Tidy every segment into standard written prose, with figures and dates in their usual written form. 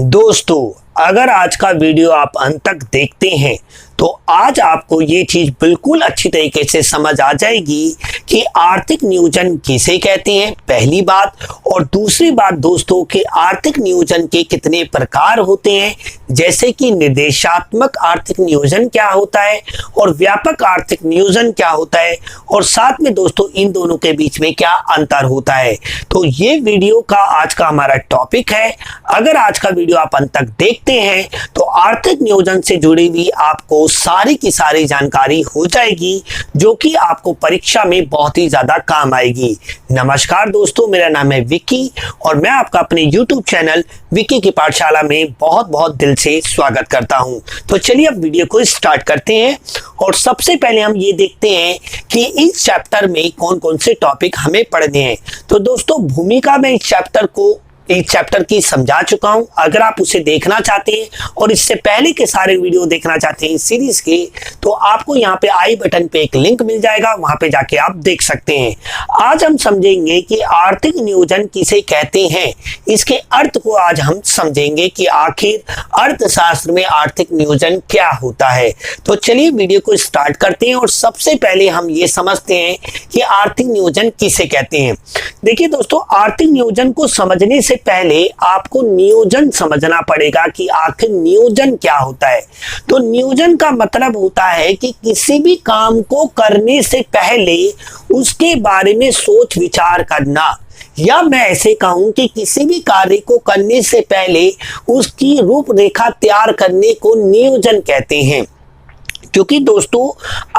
दोस्तों, अगर आज का वीडियो आप अंत तक देखते हैं तो आज आपको ये चीज बिल्कुल अच्छी तरीके से समझ आ जाएगी कि आर्थिक नियोजन किसे कहते हैं, पहली बात। और दूसरी बात दोस्तों कि आर्थिक नियोजन के कितने प्रकार होते हैं, जैसे कि निर्देशात्मक आर्थिक नियोजन क्या होता है और व्यापक आर्थिक नियोजन क्या होता है, और साथ में दोस्तों इन दोनों के बीच में क्या अंतर होता है। तो ये वीडियो का आज का हमारा टॉपिक है। अगर आज का वीडियो आप अंत तक देखते हैं तो आर्थिक नियोजन से जुड़ी हुई आपको सारी की सारी जानकारी हो जाएगी, जो कि आपको परीक्षा में बहुत ही ज्यादा काम आएगी। नमस्कार दोस्तों, मेरा नाम है विक्की और मैं आपका अपने YouTube चैनल विक्की की पाठशाला में बहुत बहुत दिल से स्वागत करता हूं। तो चलिए अब वीडियो को स्टार्ट करते हैं और सबसे पहले हम ये देखते हैं कि इस चैप्टर में कौन कौन से टॉपिक हमें पढ़ने हैं। तो दोस्तों, भूमिका में इस चैप्टर की समझा चुका हूं। अगर आप उसे देखना चाहते हैं और इससे पहले के सारे वीडियो देखना चाहते हैं इस सीरीज के, तो आपको यहाँ पे आई बटन पे एक लिंक मिल जाएगा, वहां पे जाके आप देख सकते हैं। आज हम समझेंगे कि आर्थिक नियोजन किसे कहते हैं, इसके अर्थ को आज हम समझेंगे कि आखिर अर्थशास्त्र में आर्थिक नियोजन क्या होता है। तो चलिए वीडियो को स्टार्ट करते हैं और सबसे पहले हम ये समझते हैं कि आर्थिक नियोजन किसे कहते हैं। देखिए दोस्तों, आर्थिक नियोजन को समझने से पहले आपको नियोजन समझना पड़ेगा कि आखिर नियोजन क्या होता है। तो नियोजन का मतलब होता है कि किसी भी काम को करने से पहले उसके बारे में सोच विचार करना, या मैं ऐसे कहूं कि किसी भी कार्य को करने से पहले उसकी रूपरेखा तैयार करने को नियोजन कहते हैं। क्योंकि दोस्तों,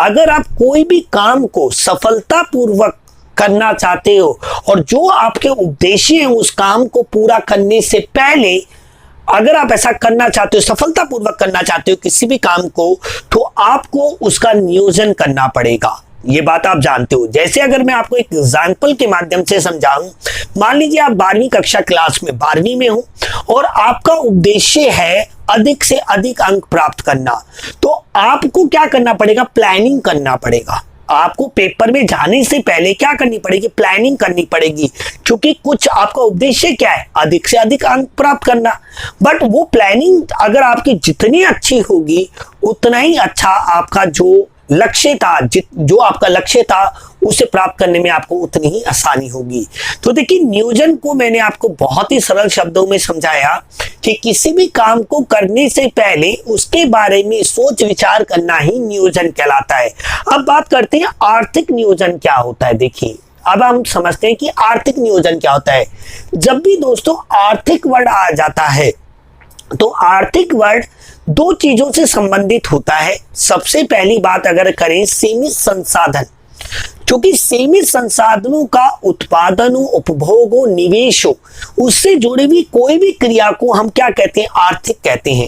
अगर आप कोई भी काम को सफलतापूर्वक करना चाहते हो और जो आपके उद्देश्य हैं उस काम को पूरा करने से पहले अगर आप ऐसा करना चाहते हो, सफलतापूर्वक करना चाहते हो किसी भी काम को, तो आपको उसका नियोजन करना पड़ेगा। ये बात आप जानते हो। जैसे अगर मैं आपको एक एग्जाम्पल के माध्यम से समझाऊं, मान लीजिए आप 12वीं कक्षा क्लास में 12वीं में हो और आपका उद्देश्य है अधिक से अधिक अंक प्राप्त करना, तो आपको क्या करना पड़ेगा, प्लानिंग करना पड़ेगा। आपको पेपर में जाने से पहले क्या करनी पड़ेगी, प्लानिंग करनी पड़ेगी। क्योंकि कुछ आपका उद्देश्य क्या है, अधिक से अधिक अंक प्राप्त करना। बट वो प्लानिंग अगर आपकी जितनी अच्छी होगी उतना ही अच्छा आपका जो लक्ष्य था, जो आपका लक्ष्य था उसे प्राप्त करने में आपको उतनी ही आसानी होगी। तो देखिए, नियोजन को मैंने आपको बहुत ही सरल शब्दों में समझाया कि किसी भी काम को करने से पहले उसके बारे में सोच विचार करना ही नियोजन कहलाता है। अब बात करते हैं आर्थिक नियोजन क्या होता है। देखिए, अब हम समझते हैं कि आर्थिक नियोजन क्या होता है। जब भी दोस्तों आर्थिक वर्ड आ जाता है तो आर्थिक वर्ड दो चीजों से संबंधित होता है। सबसे पहली बात अगर करें, सीमित संसाधन। क्योंकि सीमित संसाधनों का उत्पादन हो, उपभोग हो, निवेश हो, उससे जुड़ी हुई कोई भी क्रिया को हम क्या कहते हैं, आर्थिक कहते हैं।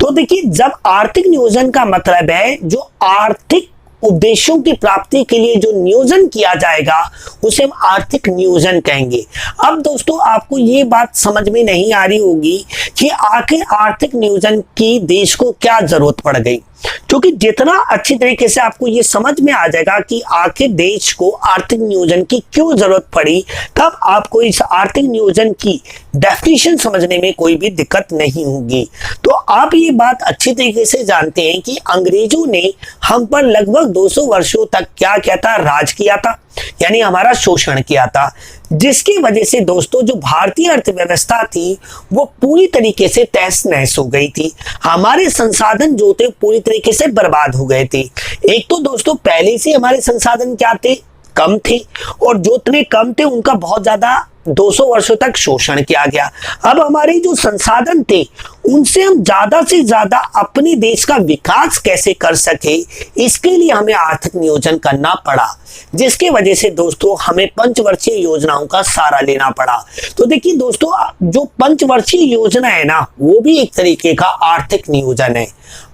तो देखिए, जब आर्थिक नियोजन का मतलब है जो आर्थिक उद्देश्यों की प्राप्ति के लिए जो नियोजन किया जाएगा उसे हम आर्थिक नियोजन कहेंगे। अब दोस्तों, आपको ये बात समझ में नहीं आ रही होगी कि आखिर आर्थिक नियोजन की देश को क्या जरूरत पड़ गई। क्योंकि जितना अच्छी तरीके से आपको ये समझ में आ जाएगा कि आखिर देश को आर्थिक नियोजन की क्यों जरूरत पड़ी, तब आपको इस आर्थिक नियोजन की डेफिनेशन समझने में कोई भी दिक्कत नहीं होगी। तो आप ये बात अच्छी तरीके से जानते हैं कि अंग्रेजों ने हम पर लगभग 200 वर्षों तक क्या किया था, राज किया था, यानी हमारा शोषण किया था, जिसकी वजह से दोस्तों जो भारतीय अर्थव्यवस्था थी वो पूरी तरीके से तहस नहस हो गई थी। हमारे संसाधन जो थे पूरी तरीके से बर्बाद हो गए थे। एक तो दोस्तों पहले से हमारे संसाधन क्या थे, कम थे, और जो इतने कम थे उनका बहुत ज्यादा 200 वर्षों तक शोषण किया गया। अब हमारे जो संसाधन थे उनसे हम ज्यादा से ज्यादा अपने देश का विकास कैसे कर सके, इसके लिए हमें आर्थिक नियोजन करना पड़ा, जिसकी वजह से दोस्तों हमें पंचवर्षीय योजनाओं का सहारा लेना पड़ा। तो देखिए दोस्तों, जो पंचवर्षीय योजना है ना, वो भी एक तरीके का आर्थिक नियोजन है।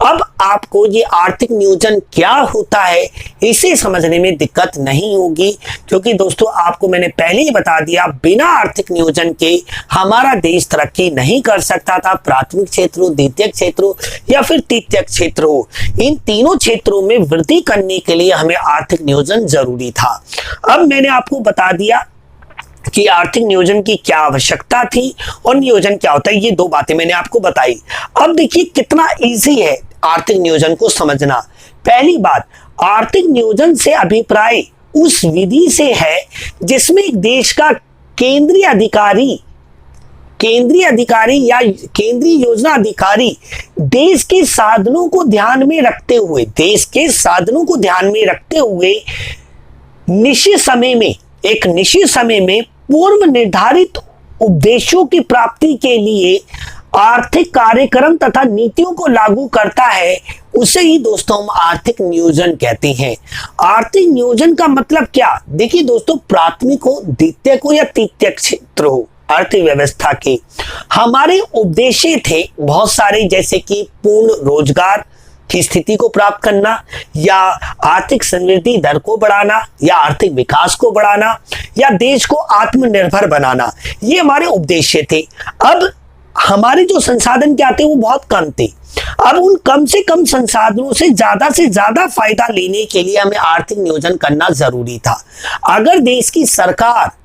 अब आपको ये आर्थिक नियोजन क्या होता है इसे समझने में दिक्कत नहीं होगी, क्योंकि दोस्तों आपको मैंने पहले ही बता दिया, बिना आर्थिक नियोजन के हमारा देश तरक्की नहीं कर सकता था। प्राथमिक क्षेत्र हो, द्वितीयक क्षेत्र हो या फिर तृतीयक क्षेत्र हो, इन तीनों क्षेत्रों में वृद्धि करने के लिए हमें आर्थिक नियोजन जरूरी था। अब मैंने आपको बता दिया कि आर्थिक नियोजन की क्या आवश्यकता थी और नियोजन क्या होता है, ये दो बातें मैंने आपको बताई। अब देखिए कितना इजी है आर्थिक नियोजन को समझना। पहली बात, आर्थिक नियोजन से अभिप्राय उस विधि से है जिसमें एक देश का केंद्रीय अधिकारी या केंद्रीय योजना अधिकारी देश के साधनों को ध्यान में रखते हुए एक निश्चित समय में पूर्व निर्धारित उद्देश्यों की प्राप्ति के लिए आर्थिक कार्यक्रम तथा नीतियों को लागू करता है, उसे ही दोस्तों हम आर्थिक नियोजन कहते हैं। आर्थिक नियोजन का मतलब क्या? देखिए दोस्तों, प्राथमिक हो, द्वितीयक हो या तृतीयक क्षेत्र हो अर्थव्यवस्था के हमारे उद्देश्य थे बहुत सारे, जैसे कि पूर्ण रोजगार की स्थिति को प्राप्त करना, या आर्थिक समृद्धि दर को बढ़ाना, या आर्थिक विकास को बढ़ाना, या देश को आत्मनिर्भर बनाना। ये हमारे उद्देश्य थे। अब हमारे जो संसाधन क्या थे वो बहुत कम थे। अब उन कम से कम संसाधनों से ज्यादा फायदा लेने के लिए हमें आर्थिक नियोजन करना जरूरी था। अगर देश की सरकार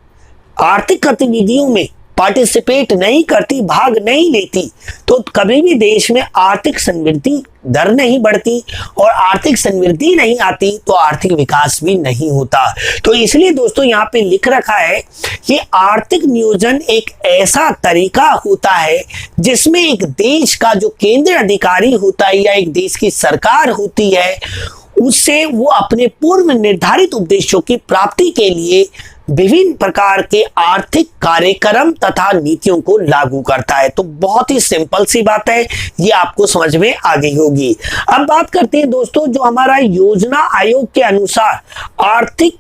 आर्थिक गतिविधियों में पार्टिसिपेट नहीं करती, भाग नहीं लेती, तो कभी भी देश में आर्थिक समृद्धि दर नहीं बढ़ती, और आर्थिक समृद्धि नहीं आती तो आर्थिक विकास भी नहीं होता। तो इसलिए दोस्तों यहाँ पे लिख रखा है कि आर्थिक नियोजन एक ऐसा तरीका होता है जिसमें एक देश का जो केंद्रीय अधिकारी होता है या एक देश की सरकार होती है, उससे वो अपने पूर्व निर्धारित उद्देश्यों की प्राप्ति के लिए विभिन्न प्रकार के आर्थिक कार्यक्रम तथा नीतियों को लागू करता है। तो बहुत ही सिंपल सी बात है, ये आपको समझ में आ गई होगी। अब बात करते हैं दोस्तों, जो हमारा योजना आयोग के अनुसार आर्थिक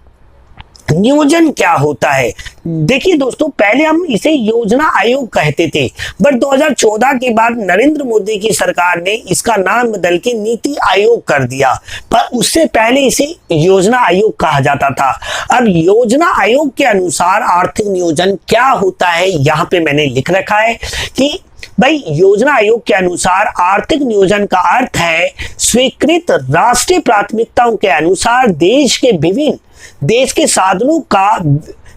नियोजन क्या होता है। देखिए दोस्तों, पहले हम इसे योजना आयोग कहते थे, बट 2014 के बाद नरेंद्र मोदी की सरकार ने इसका नाम बदल के नीति आयोग कर दिया, पर उससे पहले इसे योजना आयोग कहा जाता था। अब योजना आयोग के अनुसार आर्थिक नियोजन क्या होता है, यहाँ पे मैंने लिख रखा है कि भाई योजना आयोग के अनुसार आर्थिक नियोजन का अर्थ है स्वीकृत राष्ट्रीय प्राथमिकताओं के अनुसार देश के साधनों का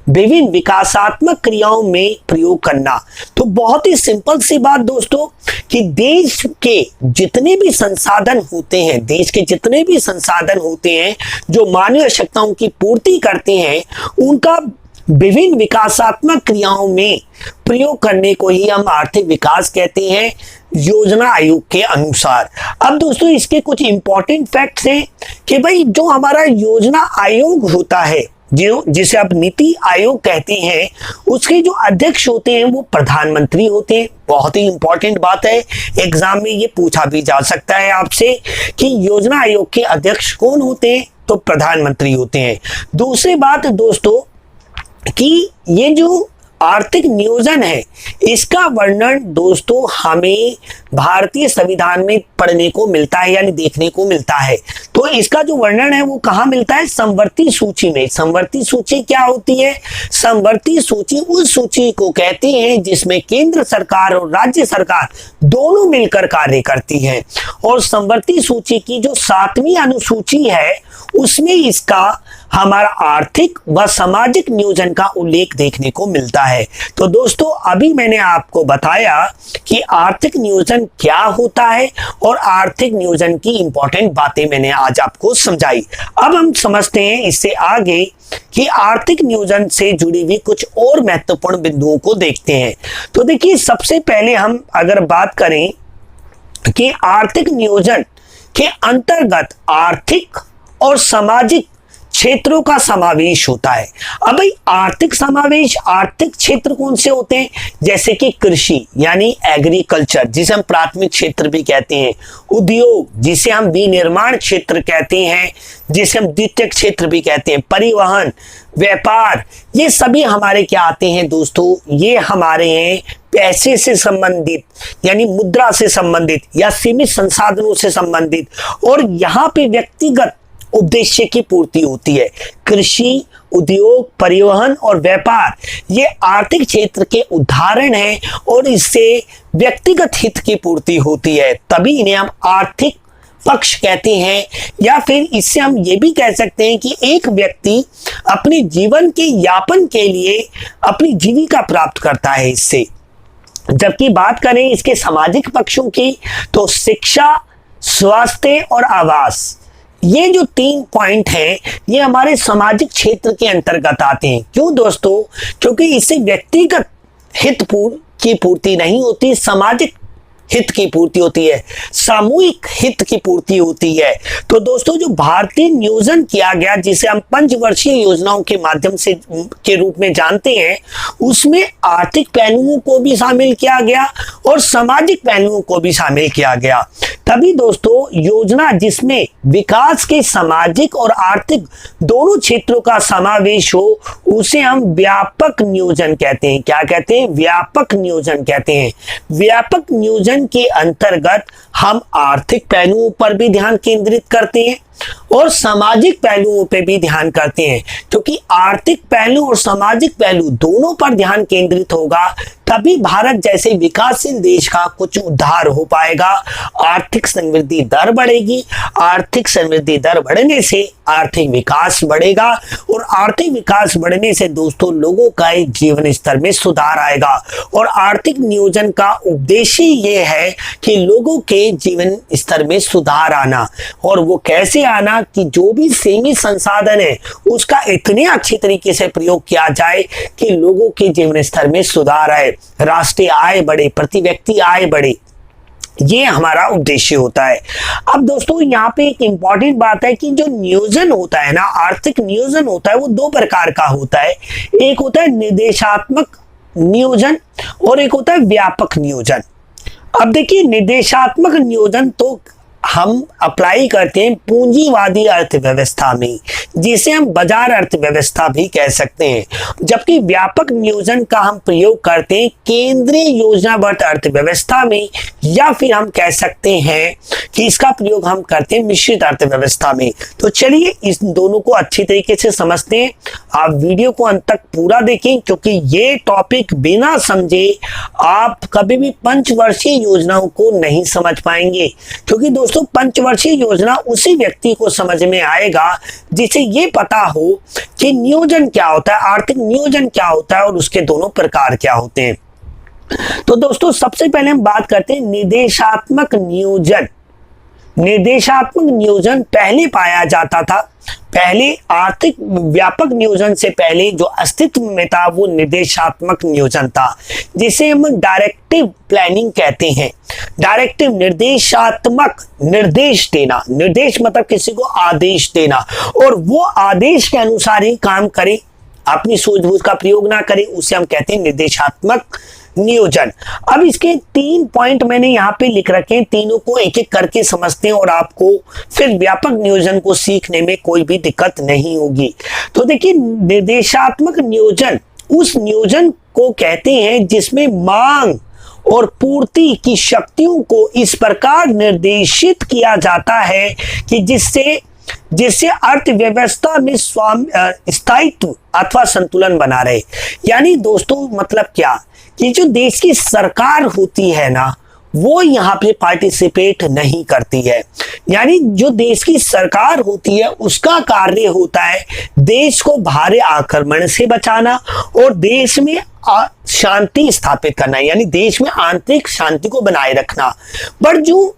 विभिन्न विकासात्मक क्रियाओं में प्रयोग करना। तो बहुत ही सिंपल सी बात दोस्तों कि देश के जितने भी संसाधन होते हैं जो मानवीय आवश्यकताओं की पूर्ति करते हैं, उनका विभिन्न विकासात्मक क्रियाओं में प्रयोग करने को ही हम आर्थिक विकास कहते हैं योजना आयोग के अनुसार। अब दोस्तों इसके कुछ इंपॉर्टेंट फैक्ट्स हैं कि भाई जो हमारा योजना आयोग होता है, जो जिसे आप नीति आयोग कहते हैं, उसके जो अध्यक्ष होते हैं वो प्रधानमंत्री होते हैं। बहुत ही इंपॉर्टेंट बात है, एग्जाम में ये पूछा भी जा सकता है आपसे कि योजना आयोग के अध्यक्ष कौन होते हैं, तो प्रधानमंत्री होते हैं। दूसरी बात दोस्तों कि ये जो आर्थिक नियोजन है, इसका वर्णन दोस्तों हमें भारतीय संविधान में पढ़ने को मिलता है, यानी देखने को मिलता है। तो इसका जो वर्णन है वो कहाँ मिलता है? समवर्ती सूची में। समवर्ती सूची क्या होती है? समवर्ती सूची उस सूची को कहते हैं जिसमें केंद्र सरकार और राज्य सरकार दोनों मिलकर कार्य करती है। और समवर्ती सूची की जो 7वीं अनुसूची है, उसमें इसका हमारा आर्थिक व सामाजिक नियोजन का उल्लेख देखने को मिलता है। तो दोस्तों अभी मैंने आपको बताया कि आर्थिक नियोजन क्या होता है और आर्थिक नियोजन की इंपॉर्टेंट बातें मैंने आज आपको समझाई। अब हम समझते हैं इससे आगे कि आर्थिक नियोजन से जुड़ी हुई कुछ और महत्वपूर्ण बिंदुओं को देखते हैं। तो देखिए, सबसे पहले हम अगर बात करें कि आर्थिक नियोजन के अंतर्गत आर्थिक और सामाजिक क्षेत्रों का समावेश होता है। अब भाई आर्थिक क्षेत्र कौन से होते हैं? जैसे कि कृषि यानी एग्रीकल्चर, जिसे हम प्राथमिक क्षेत्र भी कहते हैं, उद्योग जिसे हम विनिर्माण क्षेत्र कहते हैं, जिसे हम द्वितीयक क्षेत्र भी कहते हैं, परिवहन, व्यापार, ये सभी हमारे क्या आते हैं दोस्तों? ये हमारे हैं पैसे से संबंधित यानी मुद्रा से संबंधित या सीमित संसाधनों से संबंधित, और यहाँ पे व्यक्तिगत उद्देश्य की पूर्ति होती है। कृषि, उद्योग, परिवहन और व्यापार ये आर्थिक क्षेत्र के उदाहरण हैं और इससे व्यक्तिगत हित की पूर्ति होती है, तभी इन्हें हम आर्थिक पक्ष कहते हैं, या फिर इससे हम ये भी कह सकते हैं कि एक व्यक्ति अपने जीवन के यापन के लिए अपनी जीविका प्राप्त करता है इससे। जबकि बात करें इसके सामाजिक पक्षों की, तो शिक्षा, स्वास्थ्य और आवास, ये जो 3 पॉइंट हैं ये हमारे सामाजिक क्षेत्र के अंतर्गत आते हैं। क्यों दोस्तों? क्योंकि इससे व्यक्तिगत हित की पूर्ति नहीं होती, सामाजिक हित की पूर्ति होती है, सामूहिक हित की पूर्ति होती है। तो दोस्तों, जो भारतीय नियोजन किया गया, जिसे हम पंचवर्षीय योजनाओं के माध्यम से के रूप में जानते हैं, उसमें आर्थिक पहलुओं को भी शामिल किया गया और सामाजिक पहलुओं को भी शामिल किया गया। तभी दोस्तों, योजना जिसमें विकास के सामाजिक और आर्थिक दोनों क्षेत्रों का समावेश हो, उसे हम व्यापक नियोजन कहते हैं। क्या कहते हैं? व्यापक नियोजन कहते हैं। व्यापक नियोजन के अंतर्गत हम आर्थिक पहलुओं पर भी ध्यान केंद्रित करते हैं और सामाजिक पहलुओं पर भी ध्यान करते हैं, क्योंकि आर्थिक पहलू और सामाजिक पहलू दोनों पर ध्यान केंद्रित होगा, तभी भारत जैसे विकासशील देश का कुछ उद्धार हो पाएगा। आर्थिक समृद्धि दर बढ़ेगी, आर्थिक समृद्धि दर बढ़ने से आर्थिक विकास बढ़ेगा और आर्थिक विकास बढ़ने से दोस्तों लोगों का जीवन स्तर में सुधार आएगा। और आर्थिक नियोजन का उद्देश्य ये है कि लोगों के जीवन स्तर में सुधार आना, और वो कैसे आना कि जो भी सीमित संसाधन है उसका इतने अच्छी तरीके से प्रयोग किया जाए कि लोगों के जीवन स्तर में सुधार आए, राष्ट्रीय आय बढ़े, प्रति व्यक्ति आय बढ़े। ये हमारा उद्देश्य होता है। अब दोस्तों, यहाँ पे एक इंपॉर्टेंट बात है कि जो नियोजन होता है ना, आर्थिक नियोजन होता है, वो 2 प्रकार का होता है। एक होता है निर्देशात्मक नियोजन और एक होता है व्यापक नियोजन। अब देखिए, निर्देशात्मक नियोजन तो हम अप्लाई करते हैं पूंजीवादी अर्थव्यवस्था में, जिसे हम बाजार अर्थव्यवस्था भी कह सकते हैं, जबकि व्यापक नियोजन का हम प्रयोग करते हैं केंद्रीय योजनाबद्ध अर्थव्यवस्था में, या फिर हम कह सकते हैं कि इसका प्रयोग हम करते हैं मिश्रित अर्थव्यवस्था में। तो चलिए इस दोनों को अच्छी तरीके से समझते हैं। आप वीडियो को अंत तक पूरा देखें, क्योंकि ये टॉपिक बिना समझे आप कभी भी पंचवर्षीय योजनाओं को नहीं समझ पाएंगे। क्योंकि दोस्तों, पंचवर्षीय योजना उसी व्यक्ति को समझ में आएगा जिसे ये पता हो कि नियोजन क्या होता है, आर्थिक नियोजन क्या होता है और उसके दोनों प्रकार क्या होते हैं। तो दोस्तों, सबसे पहले हम बात करते हैं निर्देशात्मक नियोजन। निर्देशात्मक नियोजन पहले पाया जाता था, पहले आर्थिक व्यापक नियोजन से पहले जो अस्तित्व में था वो निर्देशात्मक नियोजन था, जिसे हम डायरेक्टिव प्लानिंग कहते हैं। डायरेक्टिव, निर्देशात्मक, निर्देश देना, निर्देश मतलब किसी को आदेश देना, और वो आदेश के अनुसार ही काम करे, अपनी सूझबूझ का प्रयोग ना करे, उसे हम कहते हैं निर्देशात्मक नियोजन। अब इसके 3 पॉइंट मैंने यहाँ पे लिख रखे हैं, तीनों को एक एक करके समझते हैं और आपको फिर व्यापक नियोजन को सीखने में कोई भी दिक्कत नहीं होगी। तो देखिए, निर्देशात्मक नियोजन उस नियोजन को कहते हैं जिसमें मांग और पूर्ति की शक्तियों को इस प्रकार निर्देशित किया जाता है कि जिससे अर्थव्यवस्था में स्थायित्व अथवा संतुलन बना रहे। यानी दोस्तों, मतलब क्या कि जो देश की सरकार होती है ना, वो यहाँ पे पार्टिसिपेट नहीं करती है। यानी जो देश की सरकार होती है उसका कार्य होता है देश को बाहरी आक्रमण से बचाना और देश में शांति स्थापित करना, यानी देश में आंतरिक शांति को बनाए रखना। पर जो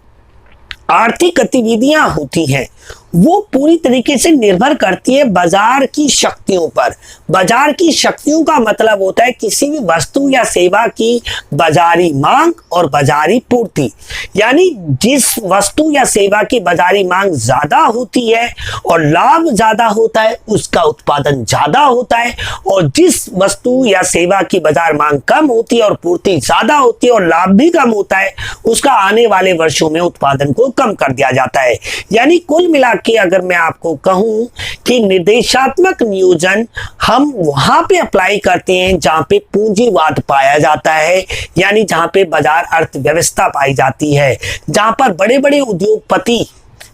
आर्थिक गतिविधियां होती हैं वो पूरी तरीके से निर्भर करती है बाजार की शक्तियों पर। बाजार की शक्तियों का मतलब होता है किसी भी वस्तु या सेवा की बाजारी मांग और बाजारी पूर्ति। यानी जिस वस्तु या सेवा की बाजारी मांग ज्यादा होती है और लाभ ज्यादा होता है उसका उत्पादन ज्यादा होता है, और जिस वस्तु या सेवा की बाजार मांग कम होती है और पूर्ति ज्यादा होती है और लाभ भी कम होता है उसका आने वाले वर्षों में उत्पादन को कम कर दिया जाता है। यानी कुल मिला कि अगर मैं आपको कहूं कि निर्देशात्मक नियोजन हम वहां पे अप्लाई करते हैं जहां पे पूंजीवाद पाया जाता है, यानी जहां पे बाजार अर्थव्यवस्था पाई जाती है, जहां पर बड़े बड़े उद्योगपति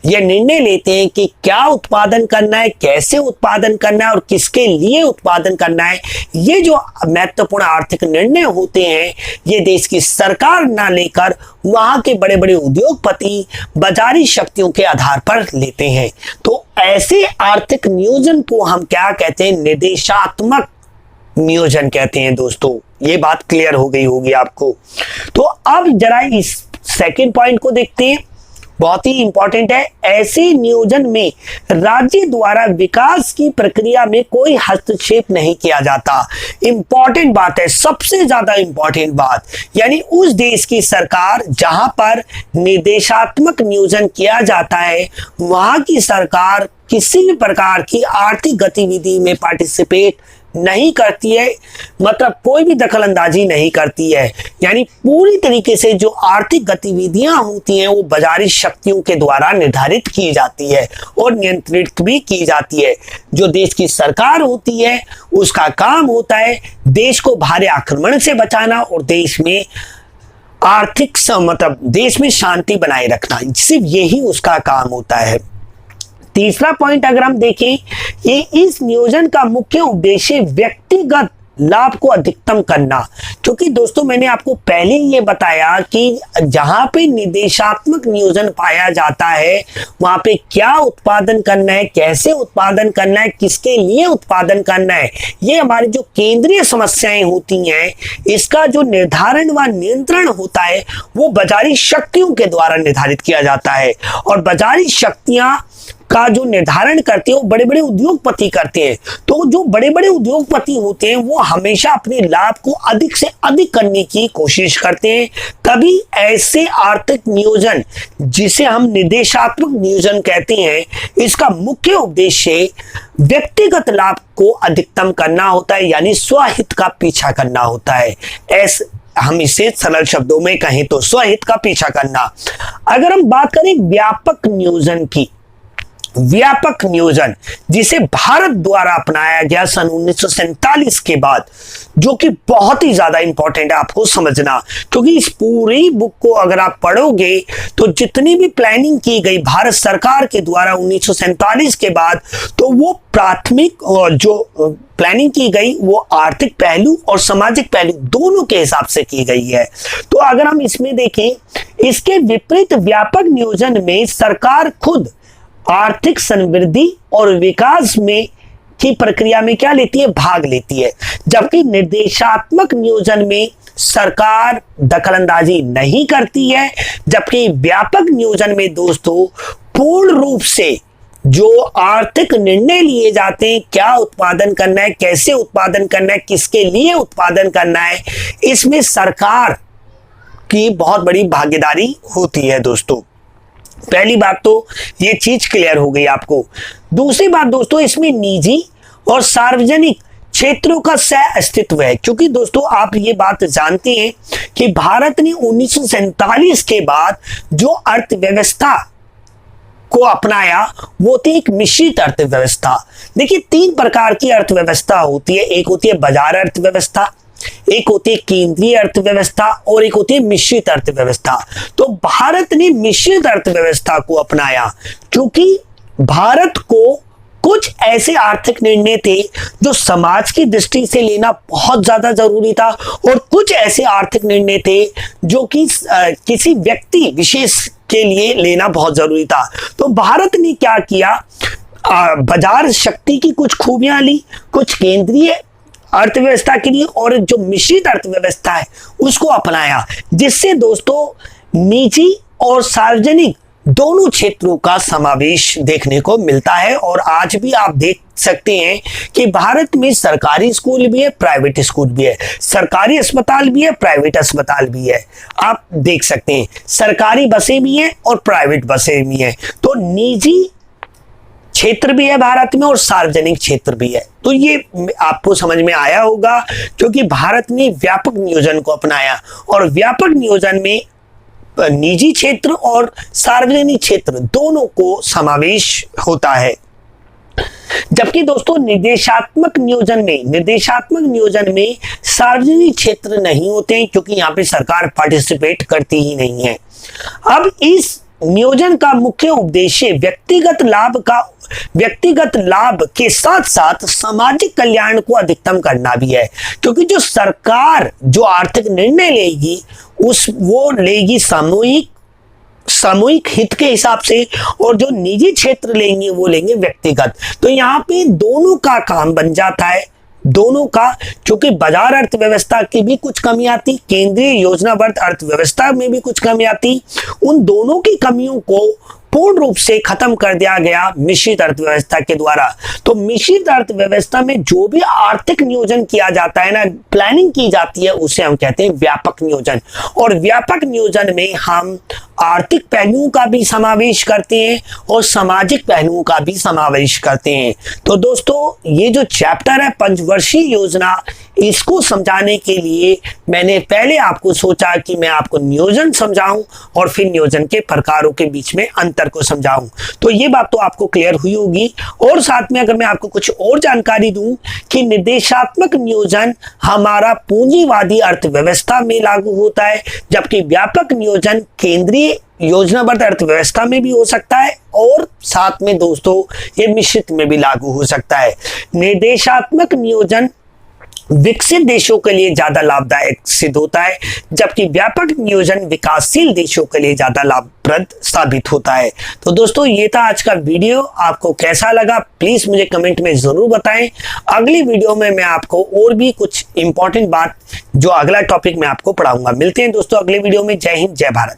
ये निर्णय लेते हैं कि क्या उत्पादन करना है, कैसे उत्पादन करना है और किसके लिए उत्पादन करना है। ये जो महत्वपूर्ण आर्थिक निर्णय होते हैं ये देश की सरकार ना लेकर वहां के बड़े बड़े उद्योगपति बाजारी शक्तियों के आधार पर लेते हैं। तो ऐसे आर्थिक नियोजन को हम क्या कहते हैं, निर्देशात्मक नियोजन कहते हैं। दोस्तों ये बात क्लियर हो गई होगी आपको। तो अब जरा इस सेकंड पॉइंट को देखते हैं, बहुत ही इंपॉर्टेंट है। ऐसे नियोजन में राज्य द्वारा विकास की प्रक्रिया में कोई हस्तक्षेप नहीं किया जाता। इंपॉर्टेंट बात है, सबसे ज्यादा इंपॉर्टेंट बात, यानी उस देश की सरकार जहां पर निर्देशात्मक नियोजन किया जाता है वहां की सरकार किसी भी प्रकार की आर्थिक गतिविधि में पार्टिसिपेट नहीं करती है, मतलब कोई भी दखल अंदाजी नहीं करती है। यानी पूरी तरीके से जो आर्थिक गतिविधियां होती हैं वो बाजारी शक्तियों के द्वारा निर्धारित की जाती है और नियंत्रित भी की जाती है। जो देश की सरकार होती है उसका काम होता है देश को बाहरी आक्रमण से बचाना और देश में आर्थिक मतलब देश में शांति बनाए रखना, सिर्फ यही उसका काम होता है। तीसरा पॉइंट अगर हम देखें, ये इस नियोजन का मुख्य उद्देश्य व्यक्तिगत लाभ को अधिकतम करना। क्योंकि दोस्तों मैंने आपको पहले ये बताया कि जहां पे निर्देशात्मक नियोजन पाया जाता है वहां पे क्या उत्पादन करना है, कैसे उत्पादन करना है, किसके लिए उत्पादन करना है, ये हमारी जो केंद्रीय समस्याएं होती हैं इसका जो निर्धारण व नियंत्रण होता है वो बाजारी शक्तियों के द्वारा निर्धारित किया जाता है। और बाजारी शक्तियां का जो निर्धारण करते हैं वो बड़े बड़े उद्योगपति करते हैं। तो जो बड़े बड़े उद्योगपति होते हैं वो हमेशा अपने लाभ को अधिक से अधिक करने की कोशिश करते हैं। तभी ऐसे आर्थिक नियोजन जिसे हम निर्देशात्मक नियोजन कहते हैं इसका मुख्य उद्देश्य व्यक्तिगत लाभ को अधिकतम करना होता है, यानी स्वहित का पीछा करना होता है। हम इसे सरल शब्दों में कहें तो स्वहित का पीछा करना। अगर हम बात करें व्यापक नियोजन की, व्यापक नियोजन जिसे भारत द्वारा अपनाया गया सन 1947 के बाद, जो कि बहुत ही ज्यादा इंपॉर्टेंट है आपको समझना, क्योंकि इस पूरी बुक को अगर आप पढ़ोगे तो जितनी भी प्लानिंग की गई भारत सरकार के द्वारा 1947 के बाद, तो वो प्राथमिक जो प्लानिंग की गई वो आर्थिक पहलू और सामाजिक पहलू दोनों के हिसाब से की गई है। तो अगर हम इसमें देखें, इसके विपरीत व्यापक नियोजन में सरकार खुद आर्थिक समृद्धि और विकास में की प्रक्रिया में क्या लेती है, भाग लेती है। जबकि निर्देशात्मक नियोजन में सरकार दखलंदाजी नहीं करती है। जबकि व्यापक नियोजन में दोस्तों पूर्ण रूप से जो आर्थिक निर्णय लिए जाते हैं, क्या उत्पादन करना है, कैसे उत्पादन करना है, किसके लिए उत्पादन करना है, इसमें सरकार की बहुत बड़ी भागीदारी होती है। दोस्तों पहली बात तो ये चीज क्लियर हो गई आपको। दूसरी बात दोस्तों, इसमें निजी और सार्वजनिक क्षेत्रों का सह अस्तित्व है। क्योंकि दोस्तों आप ये बात जानते हैं कि भारत ने 1947 के बाद जो अर्थव्यवस्था को अपनाया वो थी एक मिश्रित अर्थव्यवस्था। देखिए 3 प्रकार की अर्थव्यवस्था होती है, एक होती है बाजार अर्थव्यवस्था, एक होती है केंद्रीय अर्थव्यवस्था और एक होती है मिश्रित अर्थव्यवस्था। तो भारत ने मिश्रित अर्थव्यवस्था को अपनाया क्योंकि भारत को कुछ ऐसे आर्थिक निर्णय थे जो समाज की दृष्टि से लेना बहुत ज्यादा जरूरी था और कुछ ऐसे आर्थिक निर्णय थे जो कि किसी व्यक्ति विशेष के लिए लेना बहुत जरूरी था। तो भारत ने क्या किया, बाजार शक्ति की कुछ खूबियां ली, कुछ केंद्रीय अर्थव्यवस्था के लिए और जो मिश्रित अर्थव्यवस्था है उसको अपनाया, जिससे दोस्तों निजी और सार्वजनिक दोनों क्षेत्रों का समावेश देखने को मिलता है। और आज भी आप देख सकते हैं कि भारत में सरकारी स्कूल भी है, प्राइवेट स्कूल भी है, सरकारी अस्पताल भी है, प्राइवेट अस्पताल भी है। आप देख सकते हैं सरकारी बसें भी हैं और प्राइवेट बसें भी हैं। तो निजी क्षेत्र भी है भारत में और सार्वजनिक क्षेत्र भी है। तो ये आपको समझ में आया होगा क्योंकि भारत ने व्यापक नियोजन को अपनाया और व्यापक नियोजन में निजी क्षेत्र और सार्वजनिक क्षेत्र दोनों को समावेश होता है। जबकि दोस्तों निर्देशात्मक नियोजन में सार्वजनिक क्षेत्र नहीं होते हैं क्योंकि यहाँ पे सरकार पार्टिसिपेट करती ही नहीं है। अब इस नियोजन का मुख्य उद्देश्य व्यक्तिगत लाभ के साथ साथ सामाजिक कल्याण को अधिकतम करना भी है, क्योंकि जो सरकार जो आर्थिक निर्णय लेगी वो लेगी सामूहिक हित के हिसाब से, और जो निजी क्षेत्र लेंगे वो लेंगे व्यक्तिगत। तो यहाँ पे दोनों का काम बन जाता है, दोनों का, क्योंकि बाजार अर्थव्यवस्था की भी कुछ कमी आती, केंद्रीय योजनाबद्ध अर्थव्यवस्था में भी कुछ कमी आती, उन दोनों की कमियों को पूर्ण रूप से खत्म कर दिया गया मिश्रित अर्थव्यवस्था के द्वारा। तो मिश्रित अर्थव्यवस्था में जो भी आर्थिक नियोजन किया जाता है ना, प्लानिंग की जाती है, उसे हम कहते हैं व्यापक नियोजन। और व्यापक नियोजन में हम आर्थिक पहलुओं का भी समावेश करते हैं और सामाजिक पहलुओं का भी समावेश करते हैं। तो दोस्तों, ये जो चैप्टर है पंचवर्षीय योजना, इसको समझाने के लिए मैंने पहले आपको सोचा कि मैं आपको नियोजन समझाऊं और फिर नियोजन के प्रकारों के बीच में अंतर को समझाऊं। तो ये बात तो आपको क्लियर हुई होगी। और साथ में अगर मैं आपको कुछ और जानकारी दूं कि निर्देशात्मक नियोजन हमारा पूंजीवादी अर्थव्यवस्था में लागू होता है, जबकि व्यापक नियोजन केंद्रीय योजनाबद्ध अर्थव्यवस्था में भी हो सकता है, और साथ में दोस्तों ये मिश्रित में भी लागू हो सकता है। निर्देशात्मक नियोजन विकसित देशों के लिए ज्यादा लाभदायक सिद्ध होता है, जबकि व्यापक नियोजन विकासशील देशों के लिए ज्यादा लाभप्रद साबित होता है। तो दोस्तों, ये था आज का वीडियो। आपको कैसा लगा प्लीज मुझे कमेंट में जरूर बताएं। अगली वीडियो में मैं आपको और भी कुछ इंपॉर्टेंट बात, जो अगला टॉपिक मैं आपको पढ़ाऊंगा। मिलते हैं दोस्तों अगले वीडियो में। जय हिंद, जय भारत।